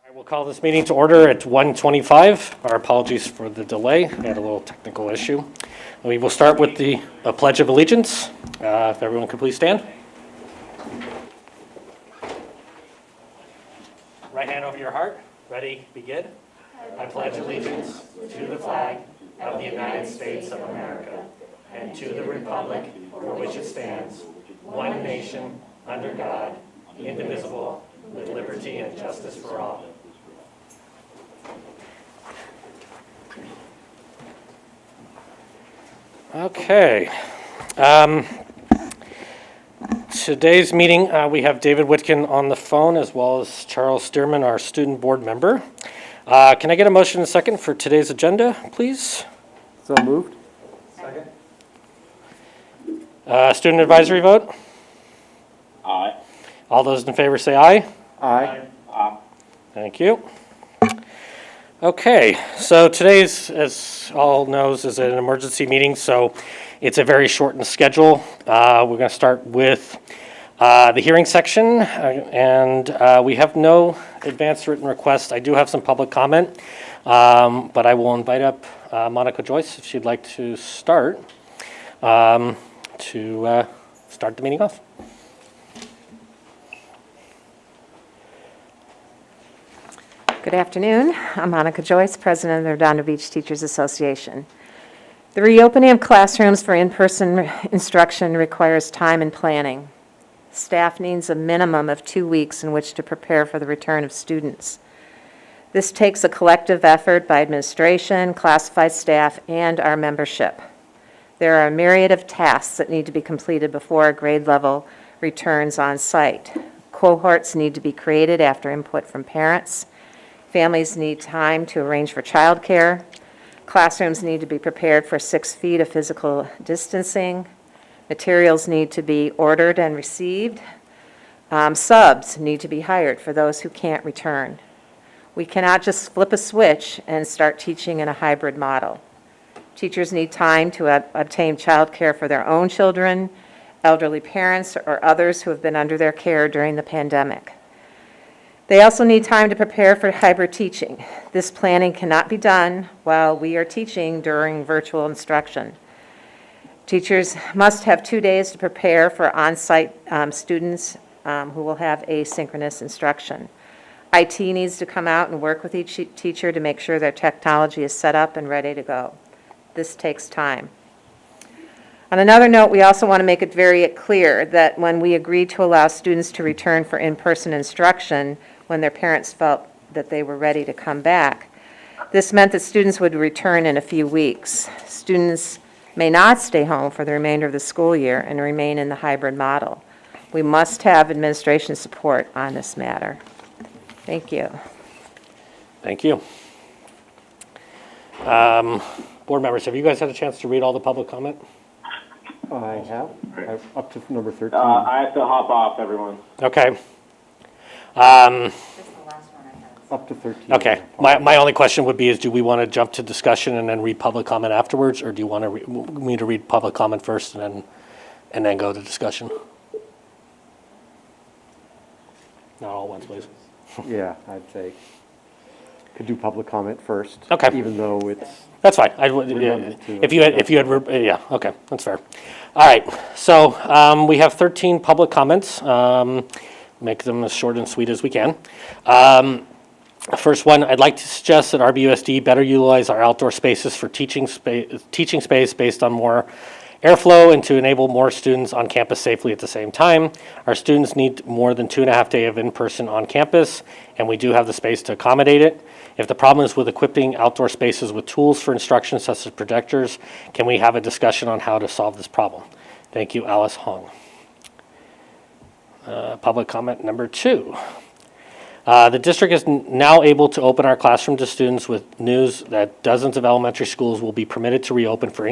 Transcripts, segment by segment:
I will call this meeting to order at 1:25. Our apologies for the delay. We had a little technical issue. We will start with the Pledge of Allegiance. If everyone could please stand. Right hand over your heart. Ready, begin. I pledge allegiance to the flag of the United States of America and to the republic for which it stands, one nation, under God, indivisible, with liberty and justice for all. Okay. Today's meeting, we have David Whitkin on the phone as well as Charles Stearman, our student board member. Can I get a motion and a second for today's agenda, please? So moved. Second. Student advisory vote? Aye. All those in favor say aye. Aye. Aye. Thank you. Okay, so today's, as all knows, is an emergency meeting, so it's a very shortened schedule. We're going to start with the hearing section, and we have no advanced written requests. I do have some public comment, but I will invite up Monica Joyce if she'd like to start the meeting off. Good afternoon. I'm Monica Joyce, President of the Redondo Beach Teachers Association. The reopening of classrooms for in-person instruction requires time and planning. Staff needs a minimum of 2 weeks in which to prepare for the return of students. This takes a collective effort by administration, classified staff, and our membership. There are a myriad of tasks that need to be completed before a grade level returns on site. Cohorts need to be created after input from parents. Families need time to arrange for childcare. Classrooms need to be prepared for 6 feet of physical distancing. Materials need to be ordered and received. Subs need to be hired for those who can't return. We cannot just flip a switch and start teaching in a hybrid model. Teachers need time to obtain childcare for their own children, elderly parents, or others who have been under their care during the pandemic. They also need time to prepare for hybrid teaching. This planning cannot be done while we are teaching during virtual instruction. Teachers must have 2 days to prepare for on-site students who will have asynchronous instruction. IT needs to come out and work with each teacher to make sure their technology is set up and ready to go. This takes time. On another note, we also want to make it very clear that when we agreed to allow students to return for in-person instruction, when their parents felt that they were ready to come back, this meant that students would return in a few weeks. Students may not stay home for the remainder of the school year and remain in the hybrid model. We must have administration support on this matter. Thank you. Thank you. Board members, have you guys had a chance to read all the public comment? I have. Up to number 13. I have to hop off, everyone. Okay. Up to 13. Okay. My only question would be is do we want to jump to discussion and then read public comment afterwards, or do you want me to read public comment first and then go to discussion? Not all at once, please. Yeah, I'd say could do public comment first. Okay. Even though it's That's fine. redundant to- If you had, yeah, okay, that's fair. All right, so we have 13 public comments. Make them as short and sweet as we can. First one, I'd like to suggest that RBUSD better utilize our outdoor spaces for teaching space based on more airflow and to enable more students on campus safely at the same time. Our students need more than 2.5 days of in-person on campus, and we do have the space to accommodate it. If the problem is with equipping outdoor spaces with tools for instruction such as projectors, can we have a discussion on how to solve this problem? Thank you, Alice Hong. Public comment number 2. The district is now able to open our classroom to students with news that dozens of elementary schools will be permitted to reopen for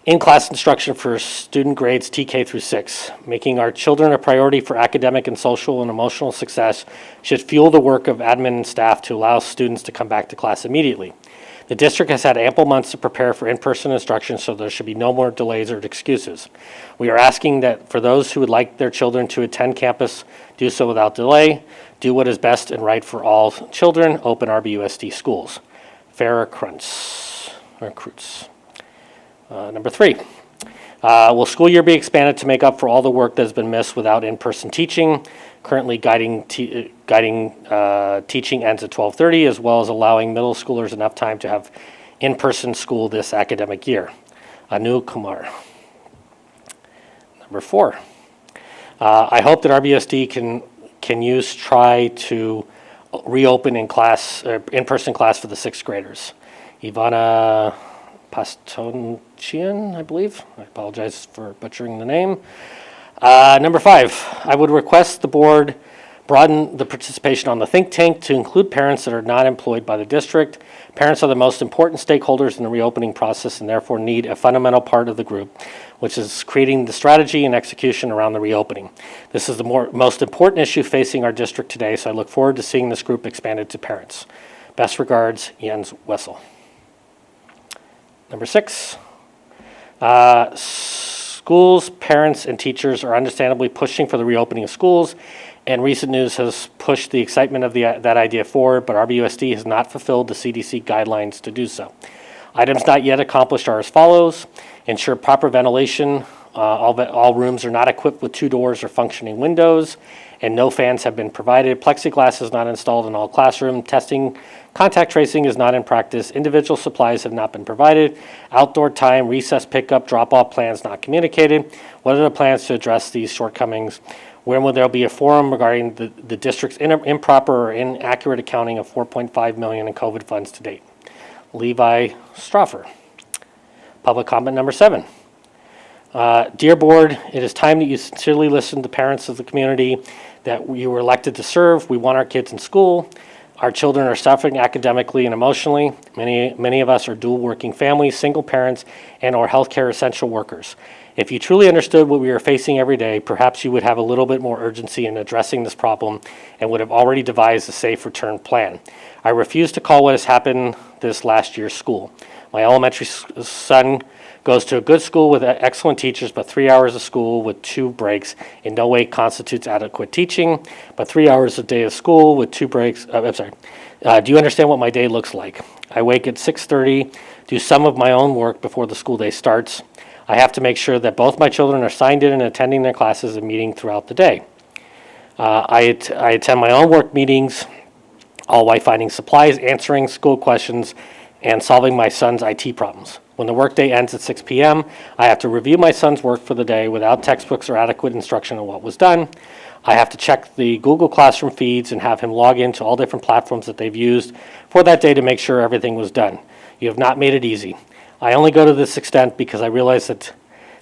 in-class instruction for student grades TK through 6. Making our children a priority for academic and social and emotional success should fuel the work of admin and staff to allow students to come back to class immediately. The district has had ample months to prepare for in-person instruction, so there should be no more delays or excuses. We are asking that for those who would like their children to attend campus, do so without delay. Do what is best and right for all children. Open RBUSD schools. Farrah Krutz. Number 3. Will school year be expanded to make up for all the work that has been missed without in-person teaching? Currently guiding teaching ends at 12:30, as well as allowing middle schoolers enough time to have in-person school this academic year. Anu Kumar. Number 4. I hope that RBUSD can try to reopen in-person class for the 6th graders. Ivana Pastonchian, I believe. I apologize for butchering the name. Number 5, I would request the board broaden the participation on the think tank to include parents that are not employed by the district. Parents are the most important stakeholders in the reopening process and therefore need a fundamental part of the group, which is creating the strategy and execution around the reopening. This is the most important issue facing our district today, so I look forward to seeing this group expanded to parents. Best regards, Jens Wessel. Number 6, schools, parents, and teachers are understandably pushing for the reopening of schools, and recent news has pushed the excitement of that idea forward, but RBUSD has not fulfilled the CDC guidelines to do so. Items not yet accomplished are as follows: ensure proper ventilation. All rooms are not equipped with 2 doors or functioning windows, and no fans have been provided. Plexiglass is not installed in all classrooms. Testing, contact tracing is not in practice. Individual supplies have not been provided. Outdoor time, recess pickup, drop-off plans not communicated. What are the plans to address these shortcomings? When will there be a forum regarding the district's improper or inaccurate accounting of $4.5 million in COVID funds to date? Levi Stroffer. Public comment number 7. Dear board, it is time that you sincerely listen to parents of the community that you were elected to serve. We want our kids in school. Our children are suffering academically and emotionally. Many of us are dual working families, single parents, and or healthcare essential workers. If you truly understood what we are facing every day, perhaps you would have a little bit more urgency in addressing this problem and would have already devised a safe return plan. I refuse to call what has happened this last year's school. My elementary son goes to a good school with excellent teachers, but 3 hours of school with 2 breaks in no way constitutes adequate teaching. But 3 hours a day of school with 2 breaks, do you understand what my day looks like? I wake at 6:30, do some of my own work before the school day starts. I have to make sure that both my children are signed in and attending their classes and meeting throughout the day. I attend my own work meetings, all while finding supplies, answering school questions, and solving my son's IT problems. When the workday ends at 6 p.m., I have to review my son's work for the day without textbooks or adequate instruction on what was done. I have to check the Google Classroom feeds and have him log into all different platforms that they've used for that day to make sure everything was done. You have not made it easy. I only go to this extent because I realize that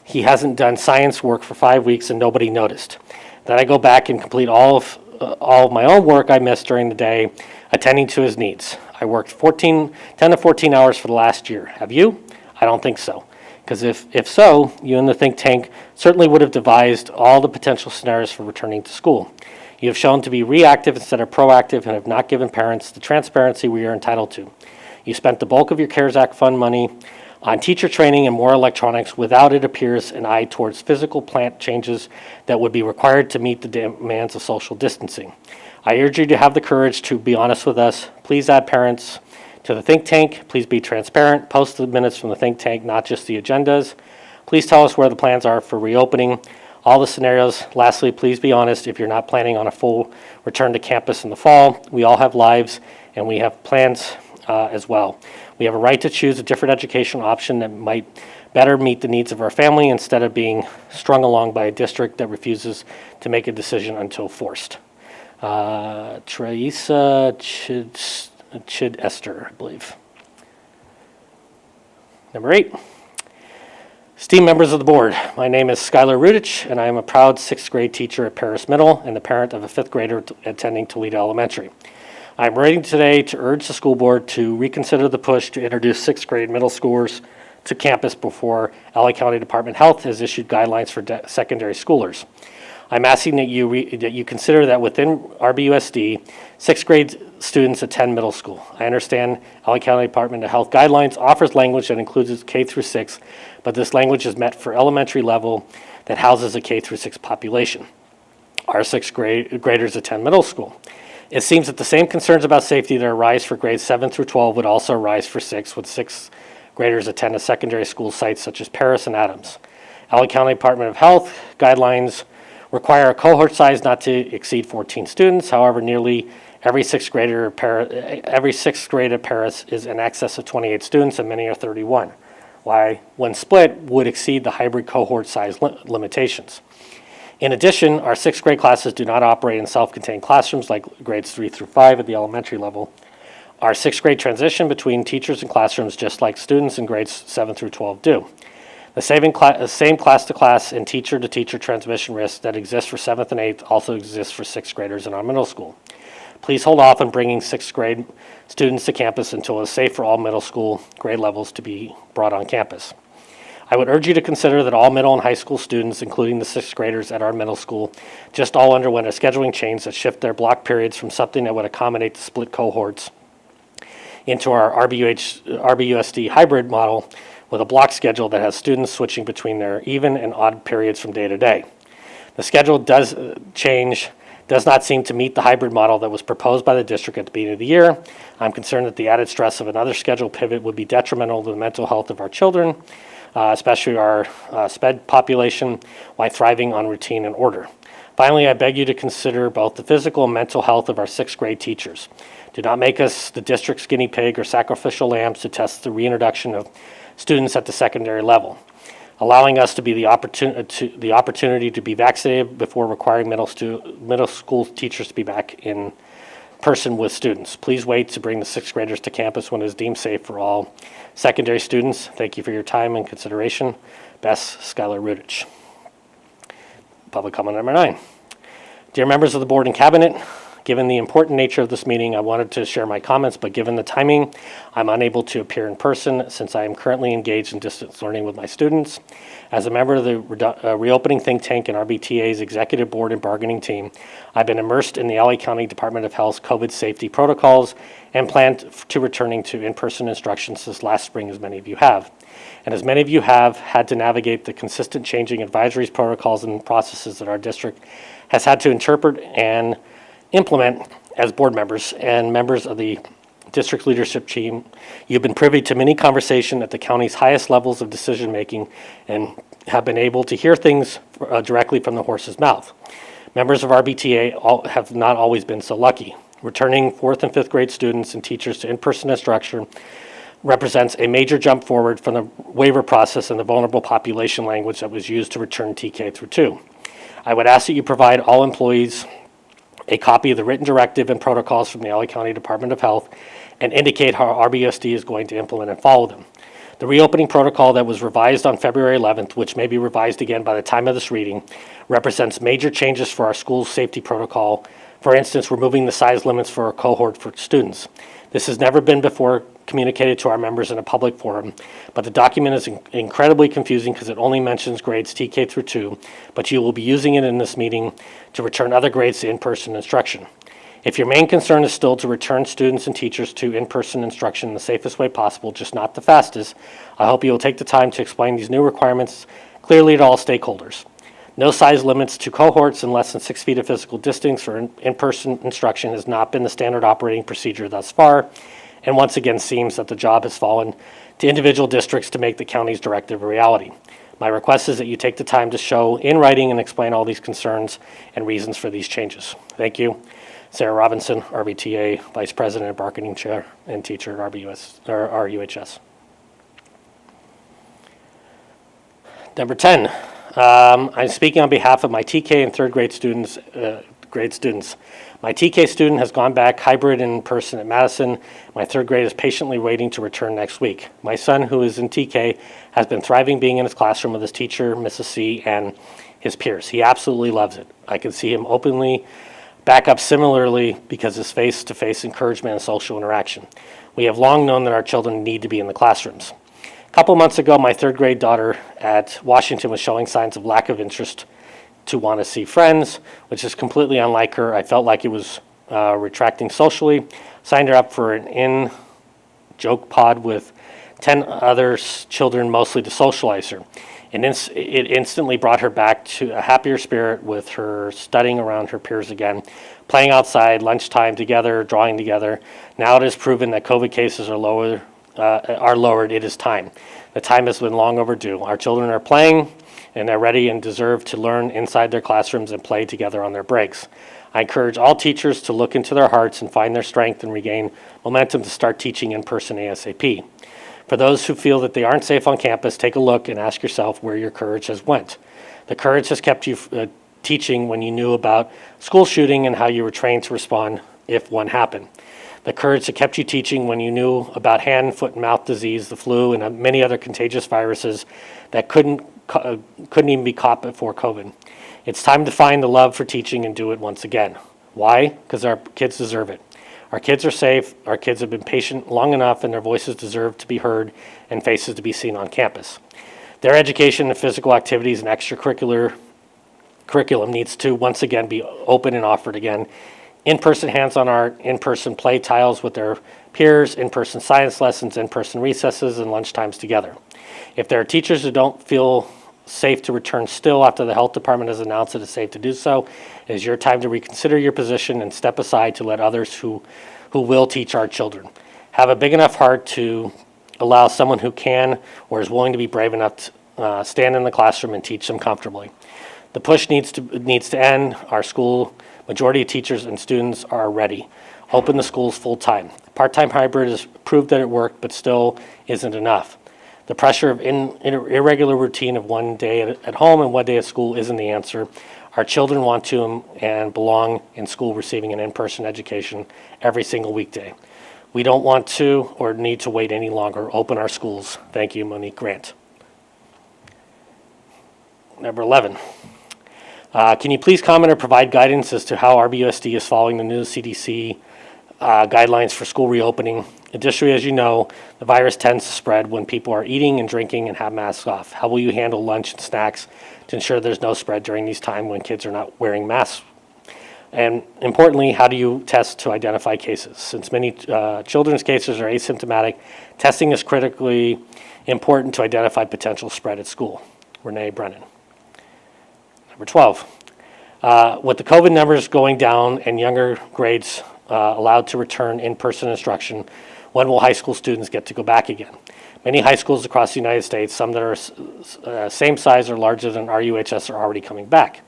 he hasn't done science work for 5 weeks and nobody noticed. Then I go back and complete all of my own work I missed during the day, attending to his needs. I worked 10 to 14 hours for the last year. Have you? I don't think so. Because if so, you and the think tank certainly would have devised all the potential scenarios for returning to school. You have shown to be reactive instead of proactive and have not given parents the transparency we are entitled to. You spent the bulk of your CARES Act fund money on teacher training and more electronics without, it appears, an eye towards physical plant changes that would be required to meet the demands of social distancing. I urge you to have the courage to be honest with us. Please add parents to the think tank. Please be transparent. Post the minutes from the think tank, not just the agendas. Please tell us where the plans are for reopening all the scenarios. Lastly, please be honest if you're not planning on a full return to campus in the fall. We all have lives and we have plans as well. We have a right to choose a different educational option that might better meet the needs of our family instead of being strung along by a district that refuses to make a decision until forced. Teresa Chid Esther, I believe. Number 8. Esteemed members of the board, my name is Skylar Rudich, and I am a proud 6th grade teacher at Paris Middle and the parent of a 5th grader attending Toledo Elementary. I am writing today to urge the school board to reconsider the push to introduce 6th grade middle schoolers to campus before LA County Department of Health has issued guidelines for secondary schoolers. I'm asking that you consider that within RBUSD, 6th grade students attend middle school. I understand LA County Department of Health guidelines offers language that includes K through 6, but this language is meant for elementary level that houses a K through 6 population. our graders attend middle school. It seems that the same concerns about safety that arise for grades 7 through 12 would also arise for 6, with 6th graders attend a secondary school sites such as Paris and Adams. LA County Department of Health guidelines require a cohort size not to exceed 14 students. However, nearly every sixth grade at Paris is in excess of 28 students, and many are 31. Why, when split, would exceed the hybrid cohort size limitations. In addition, our sixth grade classes do not operate in self-contained classrooms like grades 3 through 5 at the elementary level. Our sixth grade transition between teachers and classrooms just like students in grades 7 through 12 do. The same class-to-class and teacher-to-teacher transmission risk that exists for 7th and 8th also exists for 6th graders in our middle school. Please hold off on bringing 6th grade students to campus until it is safe for all middle school grade levels to be brought on campus. I would urge you to consider that all middle and high school students, including the 6th graders at our middle school, just all underwent a scheduling change that shift their block periods from something that would accommodate the split cohorts into our RBUSD hybrid model with a block schedule that has students switching between their even and odd periods from day to day. The schedule does not seem to meet the hybrid model that was proposed by the district at the beginning of the year. I'm concerned that the added stress of another schedule pivot would be detrimental to the mental health of our children, especially our SPED population, while thriving on routine and order. Finally, I beg you to consider both the physical and mental health of our 6th grade teachers. Do not make us the district's guinea pig or sacrificial lambs to test the reintroduction of students at the secondary level, allowing us to be the opportunity to be vaccinated before requiring middle school teachers to be back in person with students. Please wait to bring the 6th graders to campus when it is deemed safe for all secondary students. Thank you for your time and consideration. Bess Schuyler Rudich. Public comment number 9. Dear members of the board and cabinet, given the important nature of this meeting, I wanted to share my comments, but given the timing, I'm unable to appear in person since I am currently engaged in distance learning with my students. As a member of the reopening think tank and RBTA's executive board and bargaining team, I've been immersed in the LA County Department of Health's COVID safety protocols and plan to returning to in-person instruction since last spring, as many of you have. And as many of you have had to navigate the consistent changing advisories, protocols, and processes that our district has had to interpret and implement as board members and members of the district leadership team, you've been privy to many conversations at the county's highest levels of decision making and have been able to hear things directly from the horse's mouth. Members of RBTA have not always been so lucky. Returning 4th and 5th grade students and teachers to in-person instruction represents a major jump forward from the waiver process and the vulnerable population language that was used to return TK through 2. I would ask that you provide all employees a copy of the written directive and protocols from the LA County Department of Health and indicate how RBUSD is going to implement and follow them. The reopening protocol that was revised on February 11th, which may be revised again by the time of this reading, represents major changes for our school's safety protocol. For instance, removing the size limits for a cohort for students. This has never been before communicated to our members in a public forum, but the document is incredibly confusing because it only mentions grades TK through 2, but you will be using it in this meeting to return other grades to in-person instruction. If your main concern is still to return students and teachers to in-person instruction in the safest way possible, just not the fastest, I hope you will take the time to explain these new requirements clearly to all stakeholders. No size limits to cohorts and less than 6 feet of physical distance for in-person instruction has not been the standard operating procedure thus far, and once again seems that the job has fallen to individual districts to make the county's directive a reality. My request is that you take the time to show in writing and explain all these concerns and reasons for these changes. Thank you. Sarah Robinson, RBTA, Vice President and Bargaining Chair and Teacher at RUHS. Number 10, I'm speaking on behalf of my TK and third grade students. My TK student has gone back hybrid in person at Madison. My third grade is patiently waiting to return next week. My son, who is in TK, has been thriving being in his classroom with his teacher, Mrs. C, and his peers. He absolutely loves it. I can see him openly back up similarly because his face-to-face encouragement and social interaction. We have long known that our children need to be in the classrooms. A couple months ago, my third grade daughter at Washington was showing signs of lack of interest to want to see friends, which is completely unlike her. I felt like it was retracting socially. Signed her up for an in-joke pod with 10 other children, mostly to socialize her. And it instantly brought her back to a happier spirit with her studying around her peers again, playing outside, lunchtime together, drawing together. Now it is proven that COVID cases are lowered. It is time. The time has been long overdue. Our children are playing, and they're ready and deserve to learn inside their classrooms and play together on their breaks. I encourage all teachers to look into their hearts and find their strength and regain momentum to start teaching in person ASAP. For those who feel that they aren't safe on campus, take a look and ask yourself where your courage has went. The courage has kept you teaching when you knew about school shooting and how you were trained to respond if one happened. The courage that kept you teaching when you knew about hand, foot, and mouth disease, the flu, and many other contagious viruses that couldn't even be caught before COVID. It's time to find the love for teaching and do it once again. Why? Because our kids deserve it. Our kids are safe, our kids have been patient long enough, and their voices deserve to be heard and faces to be seen on campus. Their education and physical activities and extracurricular curriculum needs to once again be open and offered again. In-person hands-on art, in-person play tiles with their peers, in-person science lessons, in-person recesses, and lunchtimes together. If there are teachers who don't feel safe to return still after the health department has announced it is safe to do so, it is your time to reconsider your position and step aside to let others who will teach our children. Have a big enough heart to allow someone who can or is willing to be brave enough to stand in the classroom and teach them comfortably. The push needs to end. Our school majority of teachers and students are ready. Open the schools full-time. Part-time hybrid has proved that it worked, but still isn't enough. The pressure of irregular routine of one day at home and one day at school isn't the answer. Our children want to and belong in school receiving an in-person education every single weekday. We don't want to or need to wait any longer. Open our schools. Thank you, Monique Grant. Number 11. Can you please comment or provide guidance as to how RBUSD is following the new CDC guidelines for school reopening? Additionally, as you know, the virus tends to spread when people are eating and drinking and have masks off. How will you handle lunch and snacks to ensure there's no spread during these times when kids are not wearing masks? And importantly, how do you test to identify cases? Since many children's cases are asymptomatic, testing is critically important to identify potential spread at school. Renee Brennan. Number 12. With the COVID numbers going down and younger grades allowed to return in-person instruction, when will high school students get to go back again? Many high schools across the United States, some that are same size or larger than RUHS, are already coming back.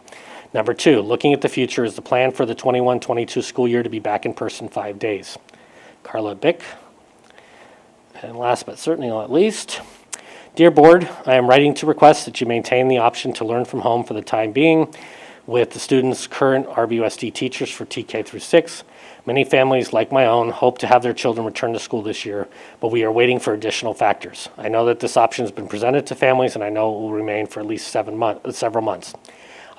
Number 2, looking at the future, is the plan for the 21-22 school year to be back in person 5 days. Carla Bick. And last but certainly not least, Dear Board, I am writing to request that you maintain the option to learn from home for the time being with the students' current RBUSD teachers for TK through 6. Many families, like my own, hope to have their children return to school this year, but we are waiting for additional factors. I know that this option has been presented to families, and I know it will remain for at least several months.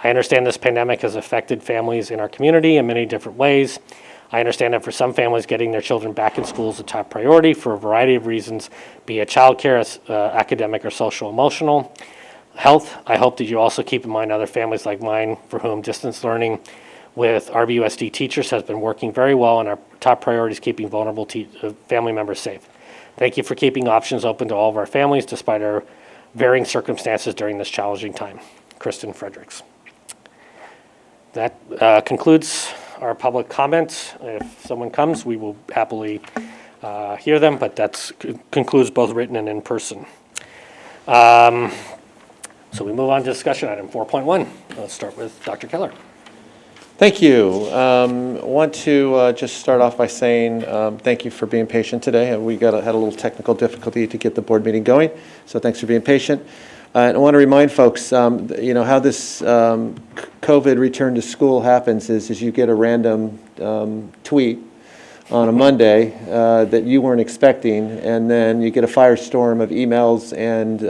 I understand this pandemic has affected families in our community in many different ways. I understand that for some families, getting their children back in school is a top priority for a variety of reasons, be it childcare, academic, or social emotional. Health, I hope that you also keep in mind other families like mine for whom distance learning with RBUSD teachers has been working very well, and our top priority is keeping vulnerable family members safe. Thank you for keeping options open to all of our families despite our varying circumstances during this challenging time. Kristen Fredericks. That concludes our public comments. If someone comes, we will happily hear them, but that concludes both written and in person. So we move on to discussion item 4.1. Let's start with Dr. Keller. Thank you. Want to just start off by saying thank you for being patient today. We had a little technical difficulty to get the board meeting going, so thanks for being patient. And I want to remind folks, you know, how this COVID return to school happens is you get a random tweet on a Monday that you weren't expecting, and then you get a firestorm of emails and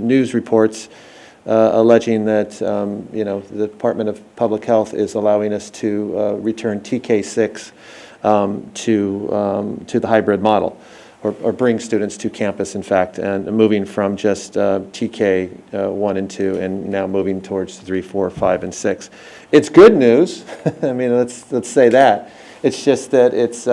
news reports alleging that you know, the Department of Public Health is allowing us to return TK6 to the hybrid model, or bring students to campus, in fact, and moving from just TK 1 and 2, and now moving towards 3, 4, 5, and 6. It's good news. I mean, let's say that. It's just that it's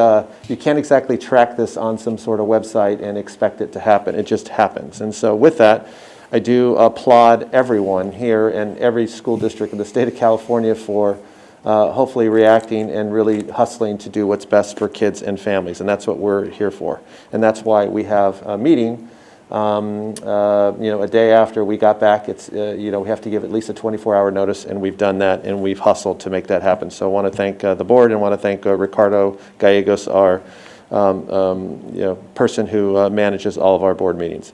you can't exactly track this on some sort of website and expect it to happen. It just happens. And so with that, I do applaud everyone here and every school district in the state of California for hopefully reacting and really hustling to do what's best for kids and families, and that's what we're here for. And that's why we have a meeting, a day after we got back. It's, we have to give at least a 24-hour notice, and we've done that, and we've hustled to make that happen. So I want to thank the board, and want to thank Ricardo Gallegos, our person who manages all of our board meetings.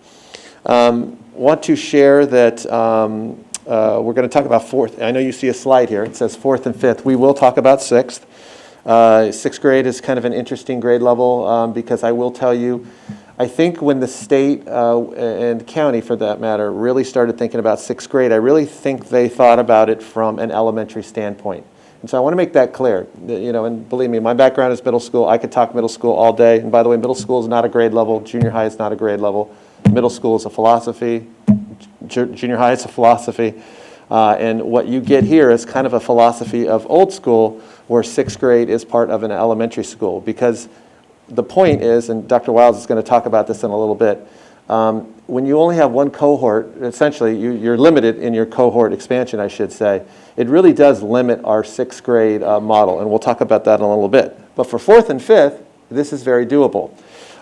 Want to share that we're going to talk about fourth. I know you see a slide here. It says fourth and fifth. We will talk about sixth. Sixth grade is kind of an interesting grade level because I will tell you, I think when the state and county, for that matter, really started thinking about sixth grade, I really think they thought about it from an elementary standpoint. And so I want to make that clear. And believe me, my background is middle school. I could talk middle school all day. And by the way, middle school is not a grade level. Junior high is not a grade level. Middle school is a philosophy. Junior high is a philosophy. And what you get here is kind of a philosophy of old school, where sixth grade is part of an elementary school. Because the point is, and Dr. Wiles is going to talk about this in a little bit, when you only have one cohort, essentially you're limited in your cohort expansion, I should say. It really does limit our sixth grade model, and we'll talk about that in a little bit. But for fourth and fifth, this is very doable.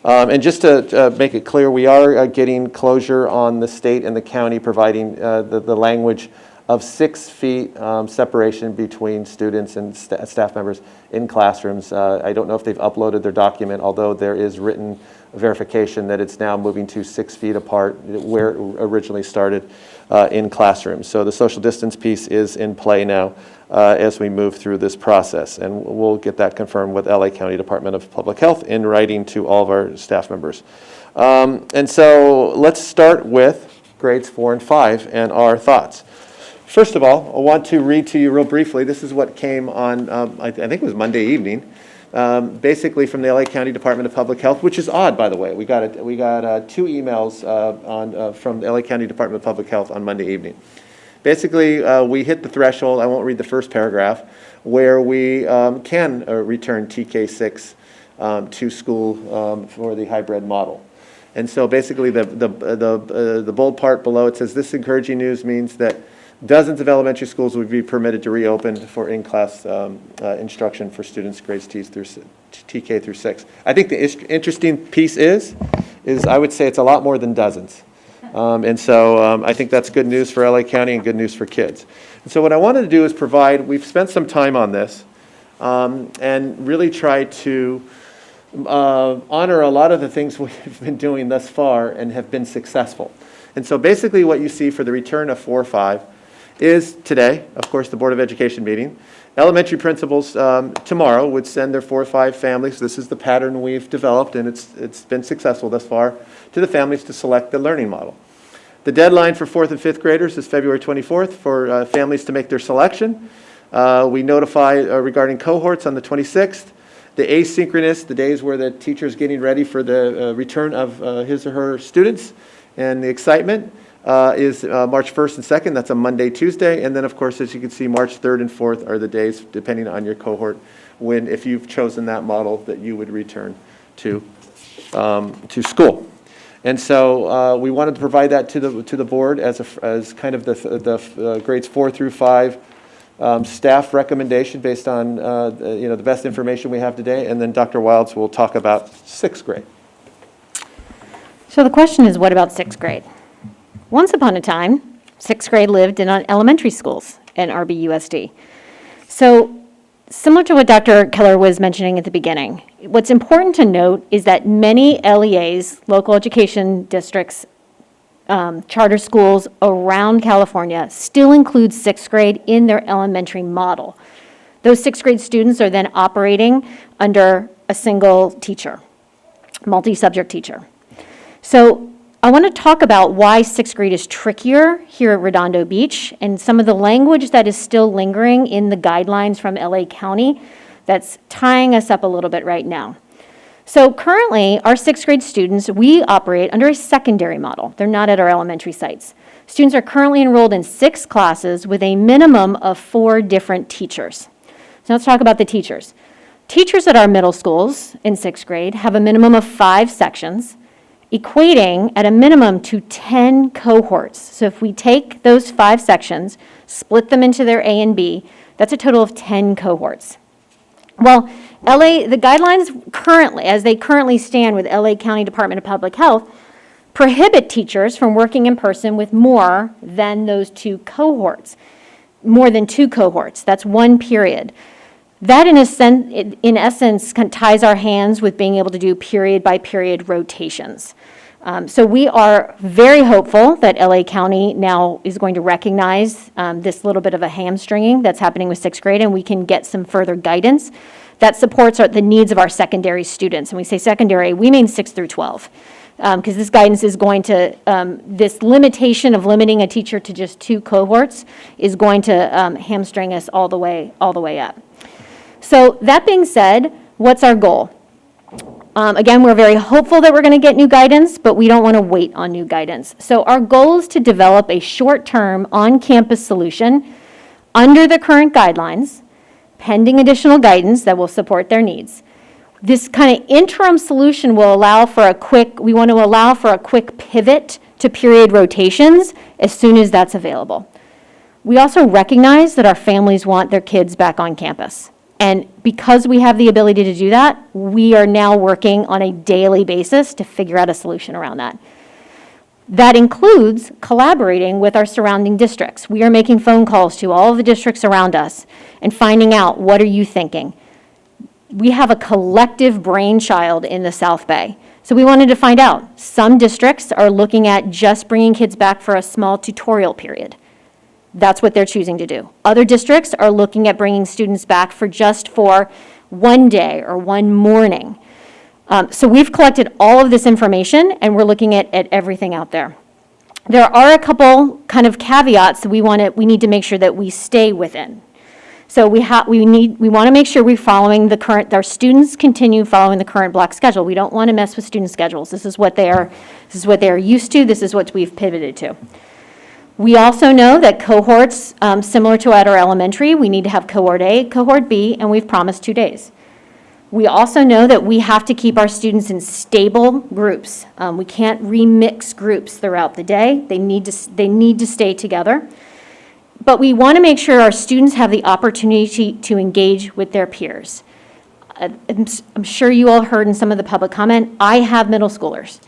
And just to make it clear, we are getting closure on the state and the county providing the language of 6 feet separation between students and staff members in classrooms. I don't know if they've uploaded their document, although there is written verification that it's now moving to 6 feet apart where it originally started in classrooms. So the social distance piece is in play now as we move through this process. And we'll get that confirmed with LA County Department of Public Health in writing to all of our staff members. And so let's start with grades 4 and 5 and our thoughts. First of all, I want to read to you real briefly. This is what came on, I think it was Monday evening, basically from the LA County Department of Public Health, which is odd, by the way. We got 2 emails from the LA County Department of Public Health on Monday evening. Basically, we hit the threshold, I won't read the first paragraph, where we can return TK6 to school for the hybrid model. And so basically the bold part below, it says, this encouraging news means that dozens of elementary schools would be permitted to reopen for in-class instruction for students grades TK through 6. I think the interesting piece is I would say it's a lot more than dozens. And so I think that's good news for LA County and good news for kids. And so what I wanted to do is we've spent some time on this and really try to honor a lot of the things we've been doing thus far and have been successful. And so basically what you see for the return of 4-5 is today, of course, the Board of Education meeting. Elementary principals tomorrow would send their 4-5 families. This is the pattern we've developed, and it's been successful thus far, to the families to select the learning model. The deadline for 4th and 5th graders is February 24th for families to make their selection. We notify regarding cohorts on the 26th. The asynchronous, the days where the teacher is getting ready for the return of his or her students, and the excitement is March 1st and 2nd. That's a Monday, Tuesday. And then, of course, as you can see, March 3rd and 4th are the days, depending on your cohort, when, if you've chosen that model, that you would return to school. And so we wanted to provide that to the board as kind of the grades 4 through 5 staff recommendation based on the best information we have today. And then Dr. Wilds will talk about 6th grade. So the question is, what about 6th grade? Once upon a time, 6th grade lived in elementary schools in RBUSD. So similar to what Dr. Keller was mentioning at the beginning, what's important to note is that many LEAs, local education districts, charter schools around California still include 6th grade in their elementary model. Those 6th grade students are then operating under a single teacher, multi-subject teacher. So I want to talk about why 6th grade is trickier here at Redondo Beach and some of the language that is still lingering in the guidelines from LA County that's tying us up a little bit right now. So currently, our 6th grade students, we operate under a secondary model. They're not at our elementary sites. Students are currently enrolled in 6 classes with a minimum of 4 different teachers. So let's talk about the teachers. Teachers at our middle schools in 6th grade have a minimum of 5 sections, equating at a minimum to 10 cohorts. So if we take those 5 sections, split them into their A and B, that's a total of 10 cohorts. Well, the guidelines currently, as they currently stand with LA County Department of Public Health, prohibit teachers from working in person with more than those 2 cohorts. More than 2 cohorts, that's 1 period. That, in essence, ties our hands with being able to do period-by-period rotations. So we are very hopeful that LA County now is going to recognize this little bit of a hamstringing that's happening with 6th grade, and we can get some further guidance that supports the needs of our secondary students. And we say secondary, we mean 6 through 12. Because this guidance is going to, this limitation of limiting a teacher to just 2 cohorts is going to hamstring us all the way up. So that being said, what's our goal? Again, we're very hopeful that we're going to get new guidance, but we don't want to wait on new guidance. So our goal is to develop a short-term on-campus solution under the current guidelines, pending additional guidance that will support their needs. This kind of interim solution will allow for we want to allow for a quick pivot to period rotations as soon as that's available. We also recognize that our families want their kids back on campus. And because we have the ability to do that, we are now working on a daily basis to figure out a solution around that. That includes collaborating with our surrounding districts. We are making phone calls to all of the districts around us and finding out, what are you thinking? We have a collective brainchild in the South Bay. So we wanted to find out. Some districts are looking at just bringing kids back for a small tutorial period. That's what they're choosing to do. Other districts are looking at bringing students back for 1 day or 1 morning. So we've collected all of this information, and we're looking at everything out there. There are a couple kind of caveats that we need to make sure that we stay within. So we want to make sure we're following our students continue following the current block schedule. We don't want to mess with student schedules. This is what they are used to. This is what we've pivoted to. We also know that cohorts, similar to at our elementary, we need to have cohort A, cohort B, and we've promised 2 days. We also know that we have to keep our students in stable groups. We can't remix groups throughout the day. They need to stay together. But we want to make sure our students have the opportunity to engage with their peers. I'm sure you all heard in some of the public comment, I have middle schoolers.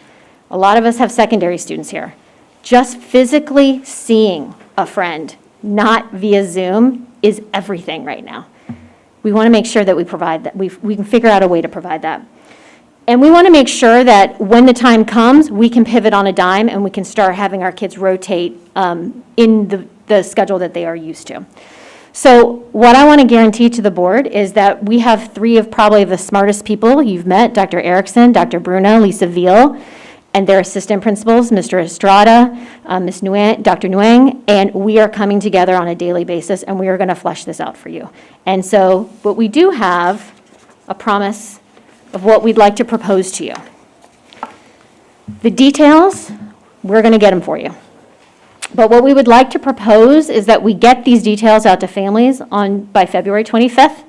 A lot of us have secondary students here. Just physically seeing a friend, not via Zoom, is everything right now. We want to make sure that we provide that. We can figure out a way to provide that. And we want to make sure that when the time comes, we can pivot on a dime and we can start having our kids rotate in the schedule that they are used to. So what I want to guarantee to the board is that we have 3 of probably the smartest people you've met, Dr. Erickson, Dr. Bruno, Lisa Veal, and their assistant principals, Mr. Estrada, Ms. Nguyen, Dr. Nguyen, and we are coming together on a daily basis, and we are going to flesh this out for you. And so, but we do have a promise of what we'd like to propose to you. The details, we're going to get them for you. But what we would like to propose is that we get these details out to families by February 25th.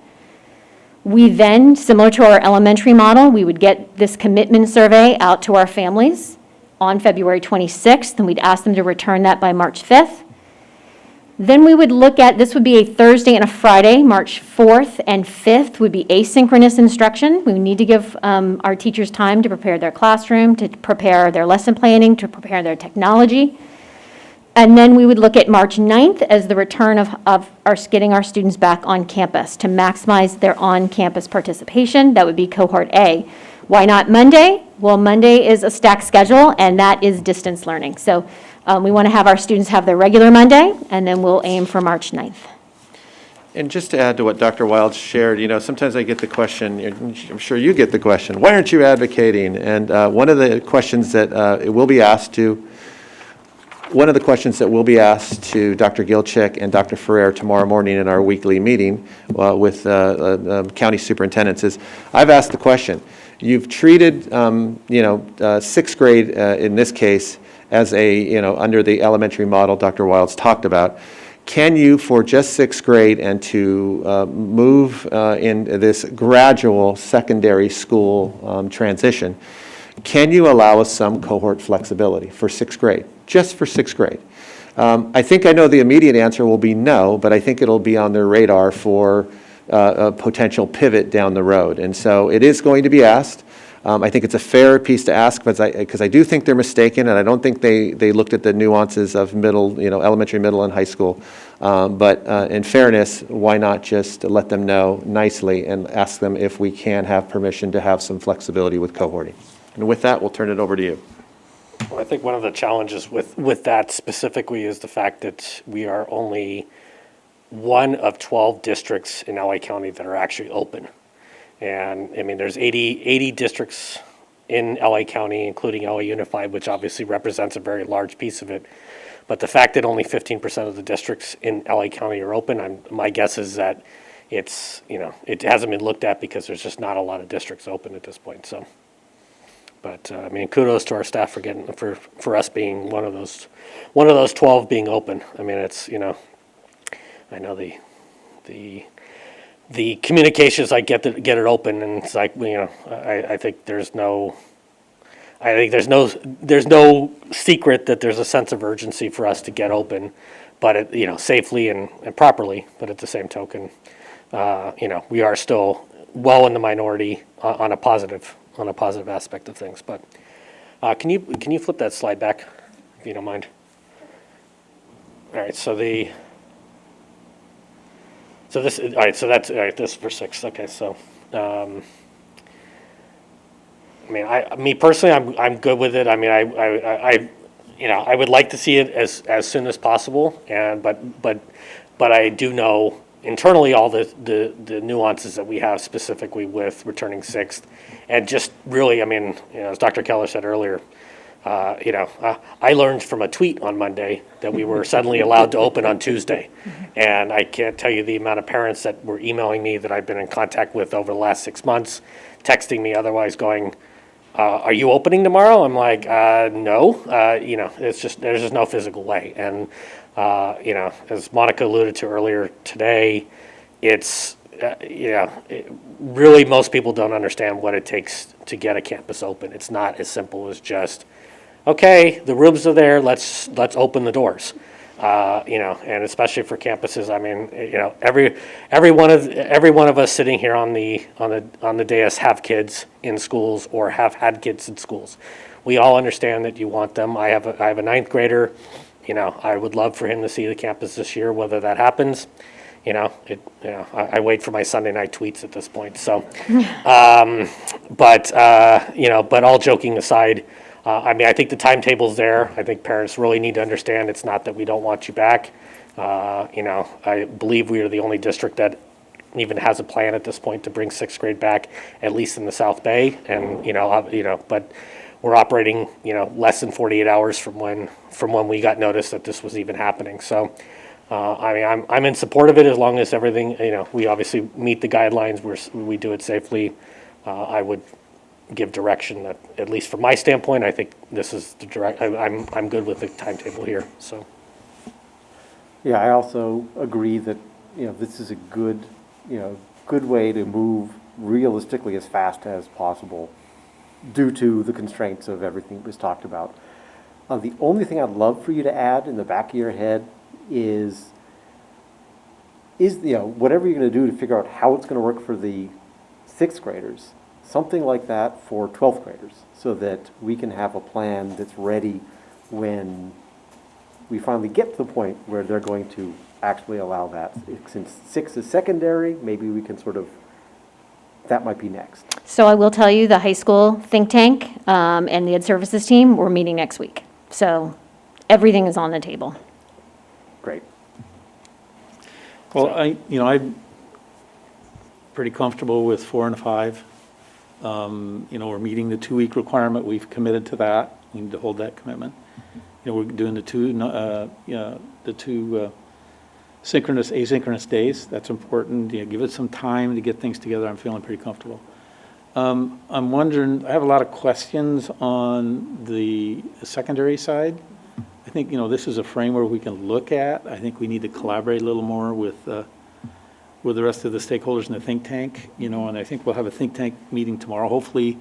We then, similar to our elementary model, we would get this commitment survey out to our families on February 26th, and we'd ask them to return that by March 5th. Then we would look at, this would be a Thursday and a Friday, March 4th and 5th would be asynchronous instruction. We need to give our teachers time to prepare their classroom, to prepare their lesson planning, to prepare their technology. And then we would look at March 9th as the return of getting our students back on campus to maximize their on-campus participation. That would be cohort A. Why not Monday? Well, Monday is a stacked schedule, and that is distance learning. So we want to have our students have their regular Monday, and then we'll aim for March 9th. And just to add to what Dr. Wild shared, sometimes I get the question, I'm sure you get the question, why aren't you advocating? And one of the questions that will be asked to Dr. Gilchick and Dr. Ferrer tomorrow morning in our weekly meeting with county superintendents is, I've asked the question, you've treated, 6th grade in this case as under the elementary model Dr. Wild's talked about. Can you, for just 6th grade and to move in this gradual secondary school transition, can you allow us some cohort flexibility for sixth grade, just for sixth grade? I think I know the immediate answer will be no, but I think it'll be on their radar for a potential pivot down the road. And so it is going to be asked. I think it's a fair piece to ask, because I do think they're mistaken, and I don't think they looked at the nuances of middle, elementary, middle, and high school. But in fairness, why not just let them know nicely and ask them if we can have permission to have some flexibility with cohorting? And with that, we'll turn it over to you. Well, I think one of the challenges with that specifically is the fact that we are only one of 12 districts in LA County that are actually open. And I mean, there's 80 districts in LA County, including LA Unified, which obviously represents a very large piece of it. But the fact that only 15% of the districts in LA County are open, my guess is that it's, it hasn't been looked at because there's just not a lot of districts open at this point. So, but I mean, kudos to our staff for us being one of those 12 being open. I mean, it's, I know the communications I get it open, and it's like, I think there's no secret that there's a sense of urgency for us to get open, but safely and properly. But at the same token, we are still well in the minority on a positive aspect of things. But can you flip that slide back, if you don't mind? All right. So this, all right, so that's, all right, this is for 6, okay, so, I mean, me personally, I'm good with it. I mean, I would like to see it as soon as possible, but I do know internally all the nuances that we have specifically with returning 6th, and just really, I mean, as Dr. Keller said earlier, I learned from a tweet on Monday that we were suddenly allowed to open on Tuesday. And I can't tell you the amount of parents that were emailing me that I've been in contact with over the last 6 months, texting me otherwise going, are you opening tomorrow? I'm like, no, there's just no physical way. And, as Monica alluded to earlier today, it's, really most people don't understand what it takes to get a campus open. It's not as simple as just, okay, the rooms are there, let's open the doors. And especially for campuses, I mean, every one of us sitting here on the dais have kids in schools or have had kids in schools. We all understand that you want them. I have a 9th grader. I would love for him to see the campus this year. Whether that happens, I wait for my Sunday night tweets at this point. So, but all joking aside, I mean, I think the timetable's there. I think parents really need to understand it's not that we don't want you back. I believe we are the only district that even has a plan at this point to bring 6th grade back, at least in the South Bay. And, but we're operating, less than 48 hours from when we got notice that this was even happening. So, I mean, I'm in support of it as long as everything, we obviously meet the guidelines, we do it safely. I would give direction that, at least from my standpoint, I think this is the I'm good with the timetable here, so. Yeah, I also agree that, this is a good way to move realistically as fast as possible due to the constraints of everything that was talked about. The only thing I'd love for you to add in the back of your head is whatever you're going to do to figure out how it's going to work for the 6th graders, something like that for 12th graders, so that we can have a plan that's ready when we finally get to the point where they're going to actually allow that. Since 6 is secondary, maybe we can that might be next. So I will tell you, the high school think tank and the Ed Services team, we're meeting next week. So everything is on the table. Great. Well, I'm pretty comfortable with 4 and 5. We're meeting the 2-week requirement. We've committed to that. We need to hold that commitment. We're doing the two synchronous, asynchronous days. That's important. Give it some time to get things together. I'm feeling pretty comfortable. I'm wondering, I have a lot of questions on the secondary side. I think, this is a framework we can look at. I think we need to collaborate a little more with the rest of the stakeholders in the think tank, and I think we'll have a think tank meeting tomorrow. Hopefully,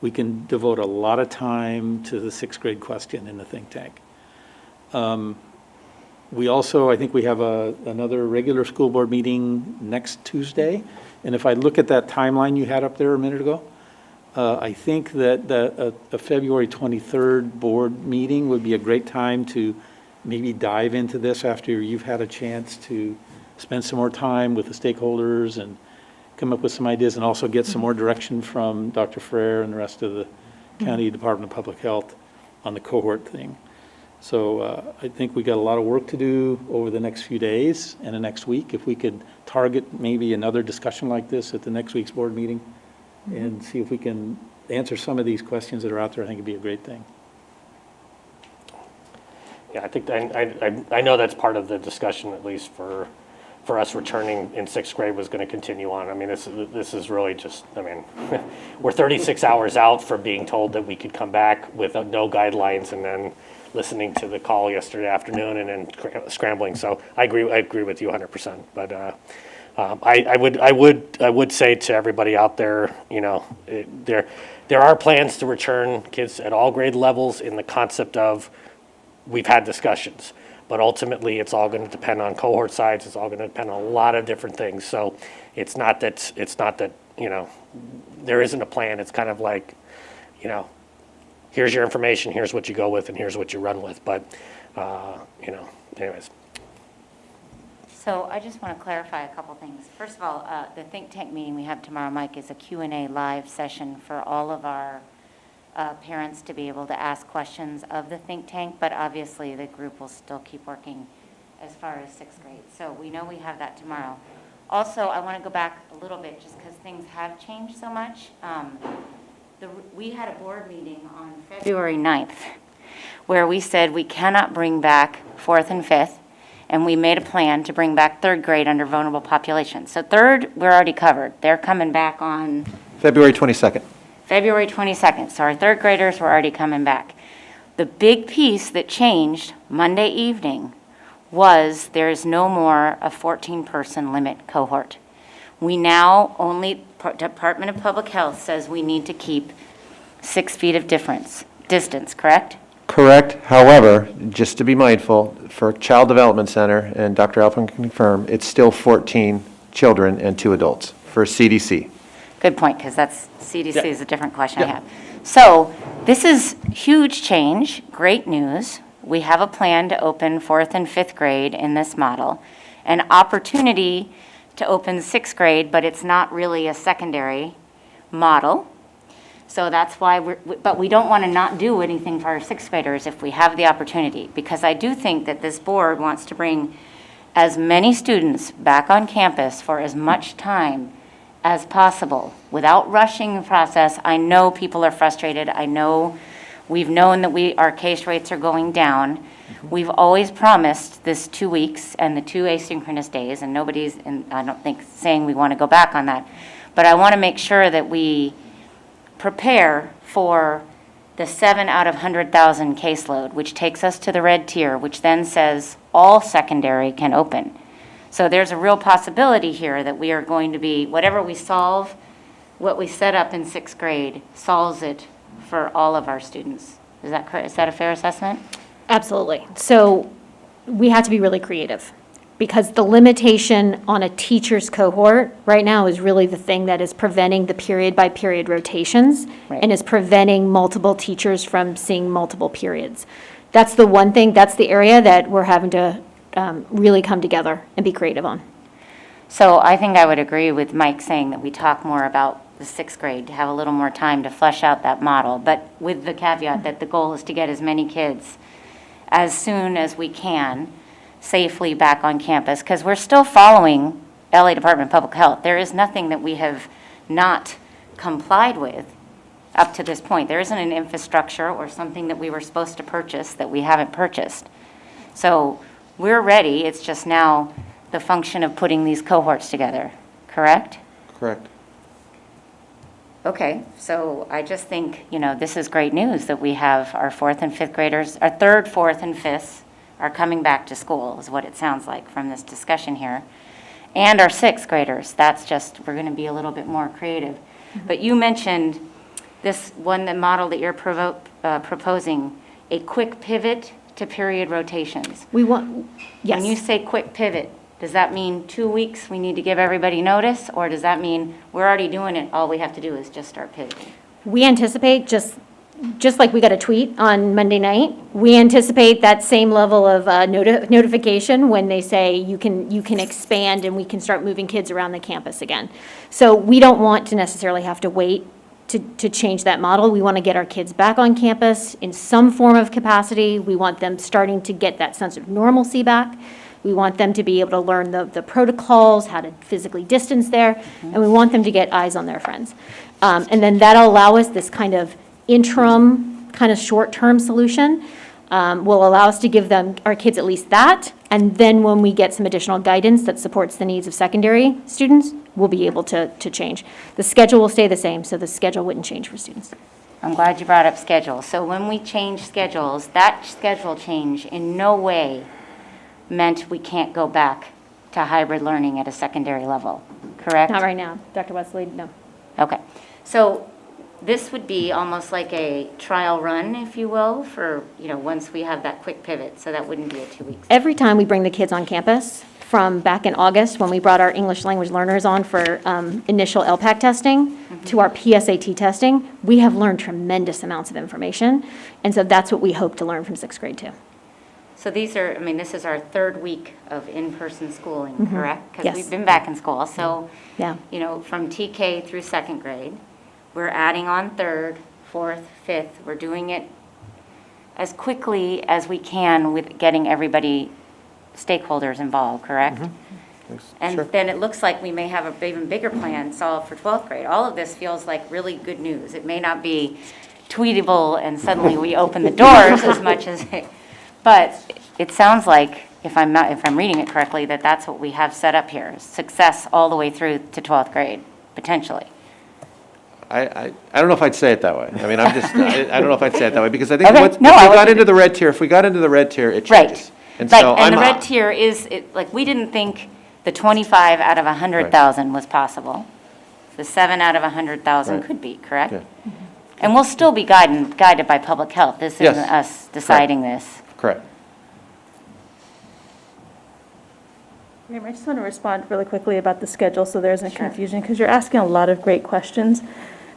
we can devote a lot of time to the sixth grade question in the think tank. We also, I think we have another regular school board meeting next Tuesday. And if I look at that timeline you had up there a minute ago, I think that a February 23rd board meeting would be a great time to maybe dive into this after you've had a chance to spend some more time with the stakeholders and come up with some ideas, and also get some more direction from Dr. Frere and the rest of the County Department of Public Health on the cohort thing. So I think we got a lot of work to do over the next few days and the next week. If we could target maybe another discussion like this at the next week's board meeting and see if we can answer some of these questions that are out there, I think it'd be a great thing. Yeah, I think, I know that's part of the discussion, at least for us returning in sixth grade, was going to continue on. I mean, this is really just, I mean, we're 36 hours out from being told that we could come back with no guidelines, and then listening to the call yesterday afternoon and then scrambling. So I agree with you 100%. But I would say to everybody out there, you know, there are plans to return kids at all grade levels in the concept of, we've had discussions, but ultimately it's all going to depend on cohort size. It's all going to depend on a lot of different things. So it's not that, you know, there isn't a plan. It's kind of like, you know, here's your information, here's what you go with, and here's what you run with. But, you know, anyways. So I just want to clarify a couple things. First of all, the think tank meeting we have tomorrow, Mike, is a Q&A live session for all of our parents to be able to ask questions of the think tank, but obviously the group will still keep working as far as sixth grade. So we know we have that tomorrow. Also, I want to go back a little bit just because things have changed so much. We had a board meeting on February 9th where we said we cannot bring back fourth and fifth, and we made a plan to bring back third grade under vulnerable populations. So third, we're already covered. They're coming back on February 22nd. February 22nd, so our third graders were already coming back. The big piece that changed Monday evening was there's no more a 14-person limit cohort. We now Department of Public Health says we need to keep 6 feet of distance, correct? Correct. However, just to be mindful, for Child Development Center, and Dr. Alpin can confirm, it's still 14 children and 2 adults for CDC. Good point, because that's CDC is a different question I have. So this is huge change, great news. We have a plan to open fourth and fifth grade in this model, an opportunity to open sixth grade, but it's not really a secondary model. So that's why but we don't want to not do anything for our sixth graders if we have the opportunity, because I do think that this board wants to bring as many students back on campus for as much time as possible without rushing the process. I know people are frustrated. I know we've known that our case rates are going down. We've always promised this 2 weeks and the 2 asynchronous days, and nobody's, I don't think, saying we want to go back on that. But I want to make sure that we prepare for the 7 out of 100,000 caseload, which takes us to the red tier, which then says all secondary can open. So there's a real possibility here that we are going to be, whatever we solve, what we set up in sixth grade solves it for all of our students. Is that correct? Is that a fair assessment? Absolutely. So we have to be really creative, because the limitation on a teacher's cohort right now is really the thing that is preventing the period-by-period rotations and is preventing multiple teachers from seeing multiple periods. That's the one thing, that's the area that we're having to really come together and be creative on. So I think I would agree with Mike saying that we talk more about the sixth grade, to have a little more time to flesh out that model, but with the caveat that the goal is to get as many kids as soon as we can safely back on campus, because we're still following LA Department of Public Health. There is nothing that we have not complied with up to this point. There isn't an infrastructure or something that we were supposed to purchase that we haven't purchased. So we're ready. It's just now the function of putting these cohorts together, correct? Correct. Okay, so I just think, this is great news that we have our fourth and fifth graders, our third, fourth, and fifths are coming back to school, is what it sounds like from this discussion here. And our sixth graders, we're going to be a little bit more creative. But you mentioned this one, the model that you're proposing, a quick pivot to period rotations. We want, yes. When you say quick pivot, does that mean 2 weeks, we need to give everybody notice? Or does that mean we're already doing it, all we have to do is just start pivoting? We anticipate, just like we got a tweet on Monday night, we anticipate that same level of notification when they say you can expand and we can start moving kids around the campus again. So we don't want to necessarily have to wait to change that model. We want to get our kids back on campus in some form of capacity. We want them starting to get that sense of normalcy back. We want them to be able to learn the protocols, how to physically distance there, and we want them to get eyes on their friends. And then that'll allow us this kind of interim, kind of short-term solution, will allow us to give them, our kids at least that, and then when we get some additional guidance that supports the needs of secondary students, we'll be able to change. The schedule will stay the same, so the schedule wouldn't change for students. I'm glad you brought up schedule. So when we change schedules, that schedule change in no way meant we can't go back to hybrid learning at a secondary level, correct? Not right now, Dr. Wesley, no. Okay, so this would be almost like a trial run, if you will, for, once we have that quick pivot, so that wouldn't be a 2 weeks. Every time we bring the kids on campus, from back in August, when we brought our English language learners on for initial LPAC testing, to our PSAT testing, we have learned tremendous amounts of information, and so that's what we hope to learn from 6th grade too. So these are, this is our 3rd week of in-person schooling, correct? Yes. Because we've been back in school, so, Yeah. From TK through 2nd grade, we're adding on 3rd, 4th, 5th. We're doing it as quickly as we can with getting everybody, stakeholders involved, correct? And Sure. then it looks like we may have a even bigger plan solved for 12th grade. All of this feels like really good news. It may not be tweetable and suddenly we open the doors as much as, but it sounds like, if I'm reading it correctly, that's what we have set up here. Success all the way through to 12th grade, potentially. I don't know if I'd say it that way. I don't know if I'd say it that way, because I think Okay. if we No, I got wasn't- into the red tier, it Right. changes. Right, so and the I'm- red tier is, we didn't think the 25 out of 100,000 was possible. The 7 out of 100,000 Right. could be, correct? Yeah. And we'll still be guided by public health. This Yes. isn't us deciding this. Correct. I just want to respond really quickly about the schedule so there isn't confusion, because you're asking a lot of great questions.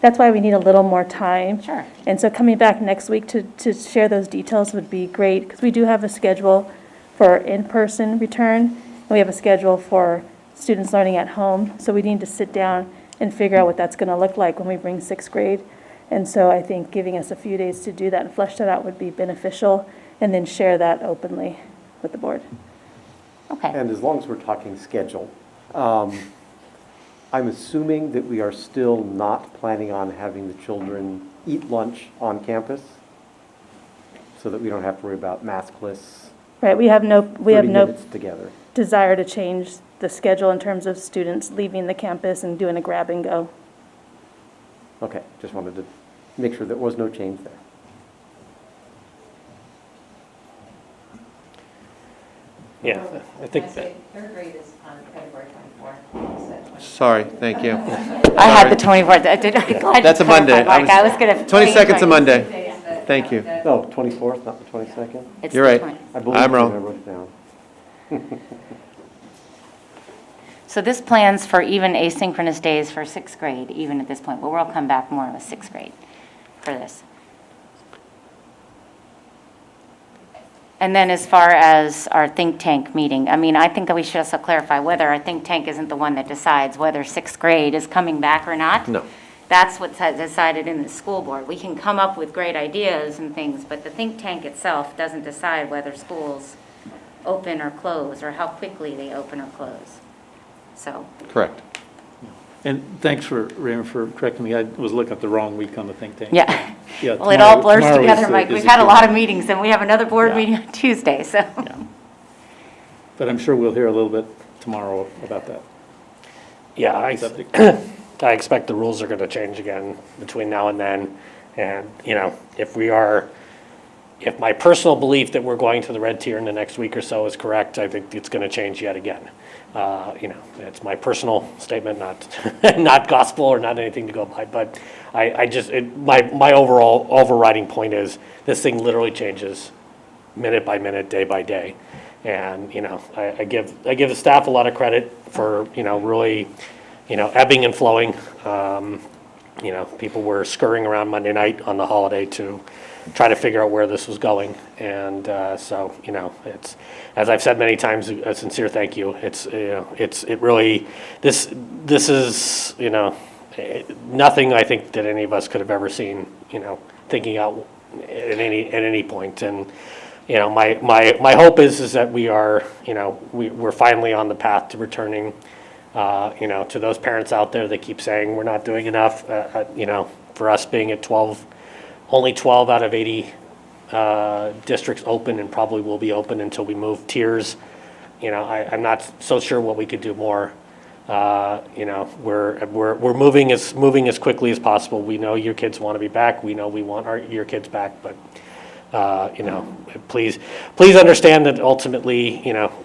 That's why we need a little more time. Sure. And so coming back next week to share those details would be great, because we do have a schedule for in-person return, and we have a schedule for students learning at home. So we need to sit down and figure out what that's going to look like when we bring 6th grade. And so I think giving us a few days to do that and flesh that out would be beneficial, and then share that openly with the board. Okay. And as long as we're talking schedule, I'm assuming that we are still not planning on having the children eat lunch on campus, so that we don't have to worry about maskless Right, we have 30 no minutes together. desire to change the schedule in terms of students leaving the campus and doing a grab and go. Okay, just wanted to make sure there was no change there. Yeah, I think that. 3rd grade is on February 24th. Sorry, thank you. I had the 24th. That's a Monday. I was going to. 22nd's a Monday. Thank you. No, 24th, not the 22nd? You're right. I believe I'm you, wrong. I wrote it down. So this plans for even asynchronous days for 6th grade, even at this point, but we'll come back more with 6th grade for this. And then as far as our think tank meeting, I think that we should also clarify whether our think tank isn't the one that decides whether 6th grade is coming back or not. No. That's what's decided in the school board. We can come up with great ideas and things, but the think tank itself doesn't decide whether schools open or close, or how quickly they open or close. So, Correct. And thanks Raymond, for correcting me. I was looking at the wrong week on the think tank. yeah. Yeah, Well, it all blurs tomorrow is together, the- Mike. is We've the had a key. lot of meetings, and we have another board Yeah. meeting on Tuesday, so. Yeah. But I'm sure we'll hear a little bit tomorrow about that. Yeah, Subject. I expect the rules are going to change again between now and then. And, if my personal belief that we're going to the red tier in the next week or so is correct, I think it's going to change yet again. it's my personal statement, not, not gospel or not anything to go by, but my overall overriding point is this thing literally changes minute by minute, day by day. And, I give the staff a lot of credit for, really, ebbing and flowing. People were scurrying around Monday night on the holiday to try to figure out where this was going. And so, it's, as I've said many times, a sincere thank you. It really, this is, nothing I think that any of us could have ever seen, thinking out at any point. And, my hope is that we are, we're finally on the path to returning, to those parents out there that keep saying we're not doing enough, for us being at 12, only 12 out of 80 districts open, and probably will be open until we move tiers. I'm not so sure what we could do more. We're moving as quickly as possible. We know your kids want to be back. We know we want your kids back, but please understand that ultimately,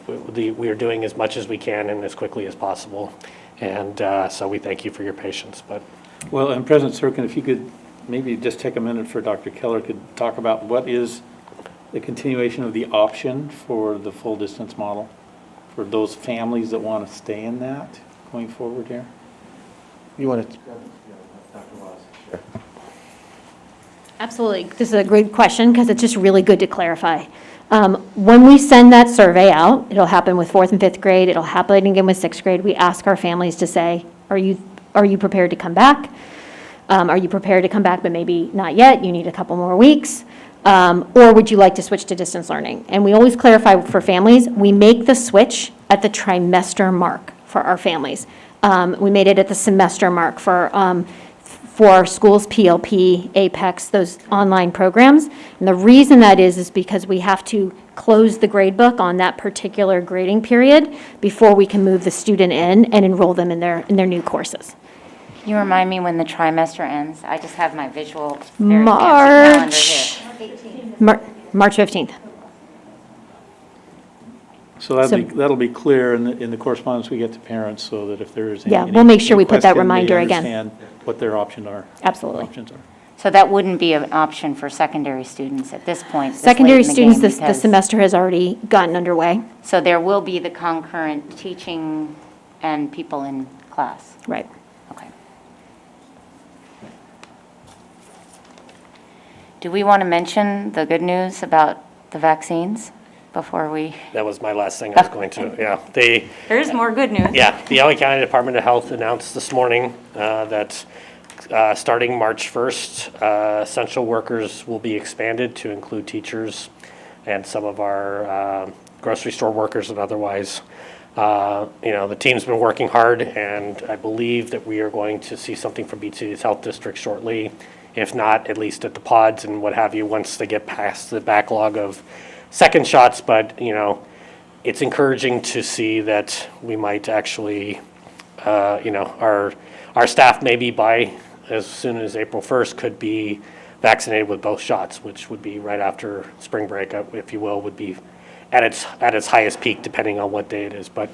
we are doing as much as we can and as quickly as possible. And so we thank you for your patience. But Well, and President Serkin, if you could maybe just take a minute for Dr. Keller could talk about what is the continuation of the option for the full distance model for those families that want to stay in that going forward here? You want to? Absolutely. This is a great question because it's just really good to clarify. When we send that survey out, it'll happen with 4th and 5th grade. It'll happen again with 6th grade. We ask our families to say, are you prepared to come back? Are you prepared to come back, but maybe not yet? You need a couple more weeks. Or would you like to switch to distance learning? And we always clarify for families, we make the switch at the trimester mark for our families. We made it at the semester mark for our schools, PLP, Apex, those online programs. And the reason that is because we have to close the grade book on that particular grading period before we can move the student in and enroll them in their new courses. Can you remind me when the trimester ends? I just have my visual, very fancy calendar here. March 15th. So that'll be clear in the correspondence we get to parents, so that if there is any. Yeah, we'll make sure we put that question, they reminder again. understand what their options are. Absolutely. So that wouldn't be an option for secondary students at this point? this late Secondary in the students, game, the because- semester has already gotten underway. So there will be the concurrent teaching and people in class? Right. Okay. Do we want to mention the good news about the vaccines before we? that was my last thing I was going to, yeah. There is more good news. Yeah, the LA County Department of Health announced this morning that starting March 1st, essential workers will be expanded to include teachers and some of our grocery store workers and otherwise. The team's been working hard, and I believe that we are going to see something from Beach City's health district shortly, if not at least at the pods and what have you, once they get past the backlog of second shots. But, it's encouraging to see that we might actually, our staff maybe by as soon as April 1st could be vaccinated with both shots, which would be right after spring break, if you will, would be at its highest peak, depending on what day it is. But,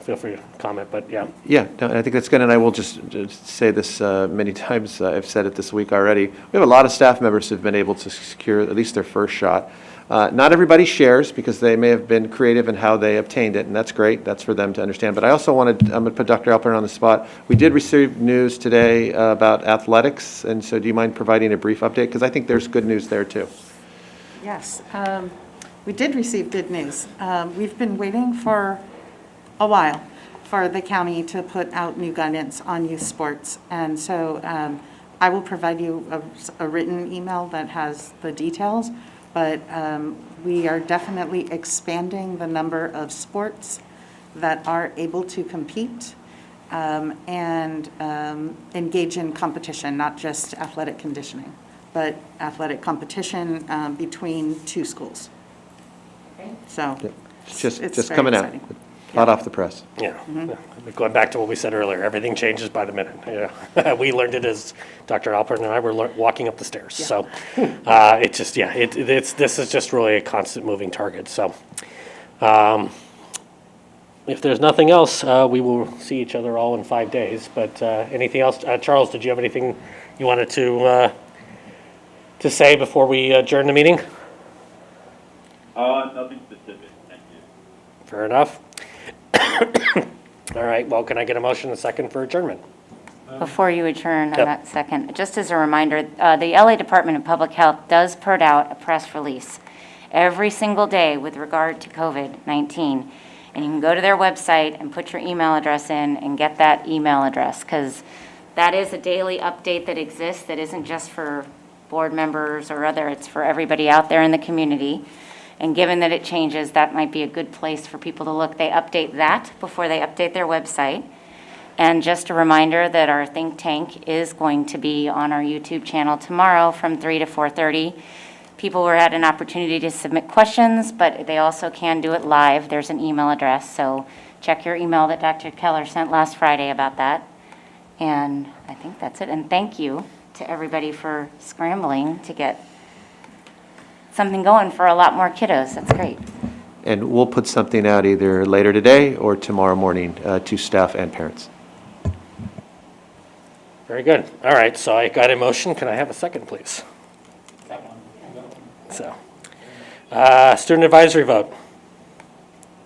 feel free to comment, but yeah. Yeah, no, I think that's good, and I will just say this many times. I've said it this week already. We have a lot of staff members who've been able to secure at least their first shot. Not everybody shares because they may have been creative in how they obtained it, and that's great. That's for them to understand. But I also I'm going to put Dr. Alpern on the spot. We did receive news today about athletics, and so do you mind providing a brief update? Because I think there's good news there, too. Yes, we did receive good news. We've been waiting for a while for the county to put out new guidance on youth sports. And so I will provide you a written email that has the details, but we are definitely expanding the number of sports that are able to compete and engage in competition, not just athletic conditioning, but athletic competition between two schools. So It's just very coming out. exciting. Hot off the press. Yeah, going back to what we said earlier, everything changes by the minute. Yeah, we learned it as Dr. Alpern and I were walking up the stairs. So it's just, this is just really a constant moving target. So if there's nothing else, we will see each other all in 5 days. But anything else? Charles, did you have anything you wanted to say before we adjourn the meeting? Nothing specific, thank you. Fair enough. All right, well, can I get a motion and a second for adjournment? Before you adjourn on Yep. that second, just as a reminder, the LA Department of Public Health does put out a press release every single day with regard to COVID-19. And you can go to their website and put your email address in and get that email address, because that is a daily update that exists that isn't just for board members or other, it's for everybody out there in the community. And given that it changes, that might be a good place for people to look. They update that before they update their website. And just a reminder that our think tank is going to be on our YouTube channel tomorrow from 3 to 4:30. People were had an opportunity to submit questions, but they also can do it live. There's an email address, so check your email that Dr. Keller sent last Friday about that. And I think that's it. And thank you to everybody for scrambling to get something going for a lot more kiddos. That's great. And we'll put something out either later today or tomorrow morning to staff and parents. Very good. All right, so I got a motion. Can I have a second, please? So, student advisory vote.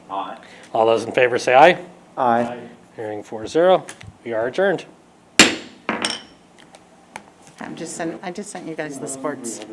Aye. All those in favor say aye. Aye. Hearing 4-0. We are adjourned. I just sent you guys the sports.